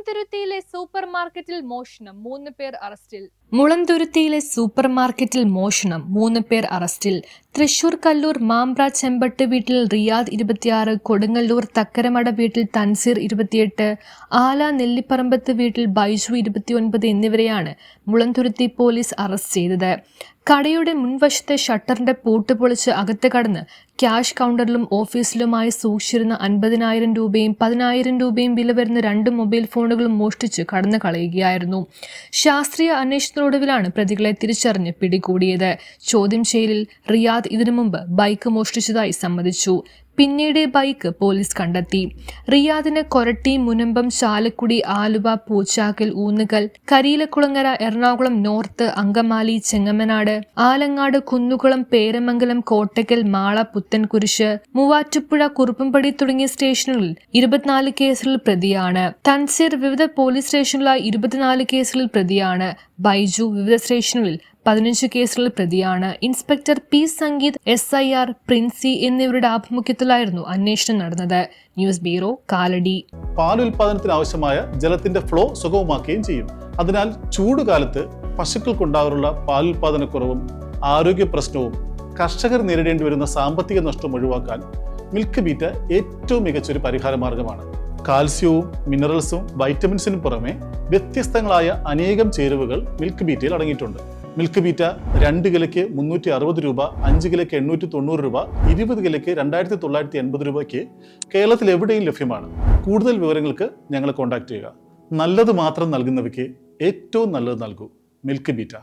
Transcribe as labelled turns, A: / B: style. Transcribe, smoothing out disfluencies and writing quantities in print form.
A: മുളന്തുരുത്തിയിലെ super മാർക്കറ്റിൽ മോഷണം 3 പേർ അറസ്റ്റിൽ.
B: മുളന്തുരുത്തിയിലെ സൂപ്പർ മാർക്കറ്റിൽ മോഷണം 3 പേർ അറസ്റ്റിൽ. തൃശൂർ കല്ലൂർ മാമ്പ്ര ചെമ്പട്ട് വീട്ടിൽ റിയാദ് 26, കൊടുങ്ങല്ലൂർ തക്കരമട വീട്ടിൽ തൻസീർ 28, ആല നെല്ലിപ്പറമ്പത്ത് വീട്ടിൽ ബൈജു 29 എന്നിവരെയാണ് മുളന്തുരുത്തി പോലീസ് അറസ്റ്റ് ചെയ്തത്. കടയുടെ മുൻവശത്തെ ഷട്ടറിന്റെ പൂട്ട് പൊളിച്ച് അകത്ത് കടന്ന് ക്യാഷ് കൗണ്ടറിലും ഓഫീസിലുമായി സൂക്ഷിച്ചിരുന്ന 50,000 രൂപയും 10,000 രൂപയും വില വരുന്ന 2 മൊബൈൽ ഫോണുകളും മോഷ്ടിച്ച് കടന്നു കളയുകയായിരുന്നു. ശാസ്ത്രീയ അന്വേഷണത്തിനൊടുവിലാണ് പ്രതികളെ തിരിച്ചറിഞ്ഞ് പിടികൂടിയത്. ചോദ്യം ചെയ്യലിൽ റിയാദ് ഇതിനു മുമ്പ് ബൈക്ക് മോഷ്ടിച്ചതായി സമ്മതിച്ചു. പിന്നീട് ബൈക്ക് പോലീസ് കണ്ടെത്തി. റിയാദിന് കൊരട്ടി, മുനമ്പം, ചാലക്കുടി, ആലുവ, പൂച്ചാക്കൽ, ഊന്നുകൽ, കരിയിലക്കുളങ്ങര, എറണാകുളം നോർത്ത്, അങ്കമാലി, ചെങ്ങമനാട്, ആലങ്ങാട്, കുന്നുകുളം, പേരമംഗലം, കോട്ടക്കൽ, മാള, പുത്തൻകുരിശ്, മൂവാറ്റുപുഴ, കുറുപ്പംപടി തുടങ്ങിയ സ്റ്റേഷനുകളിൽ 24 കേസുകളിൽ പ്രതിയാണ്. തൻസീർ വിവിധ പോലീസ് സ്റ്റേഷനുകളിലായി 24 കേസുകളിൽ പ്രതിയാണ്. ബൈജു വിവിധ സ്റ്റേഷനുകളിൽ 15 കേസുകളിൽ പ്രതിയാണ്. Inspector P Sangeeth, SIR Princy എന്നിവരുടെ ആഭിമുഖ്യത്തിലായിരുന്നു അന്വേഷണം നടന്നത്. News bureau, Kalady.
C: പാൽ ഉൽപാദനത്തിന് ആവശ്യമായ ജലത്തിന്റെ ഫ്ലോ സുഗമമാക്കുകയും ചെയ്യും. അതിനാൽ ചൂടുകാലത്ത് പശുക്കൾക്കുണ്ടാകാറുള്ള പാൽ ഉൽപാദനക്കുറവും ആരോഗ്യ പ്രശ്നവും കർഷകർ നേരിടേണ്ടി വരുന്ന സാമ്പത്തിക നഷ്ടവും ഒഴിവാക്കാൻ മിൽക്ക് ബീറ്റ ഏറ്റവും മികച്ചൊരു പരിഹാര മാർഗമാണ്. കാൽസ്യവും മിനറൽസും വൈറ്റമിൻസിനും പുറമെ വ്യത്യസ്തങ്ങളായ അനേകം ചേരുവകൾ മിൽക്ക് ബീറ്റയിൽ അടങ്ങിയിട്ടുണ്ട്. മിൽക്ക് ബീറ്റ 2 കിലോയ്ക്ക് 360 രൂപ, 5 കിലോയ്ക്ക് 890 രൂപ, 20 കിലോയ്ക്ക് 2,980 രൂപയ്ക്ക് കേരളത്തിൽ എവിടെയും ലഭ്യമാണ്. കൂടുതൽ വിവരങ്ങൾക്ക് ഞങ്ങളെ കോൺടാക്ട് ചെയ്യുക. നല്ലത് മാത്രം നൽകുന്നവയ്ക്ക് ഏറ്റവും നല്ലത് നൽകൂ. Milk beta.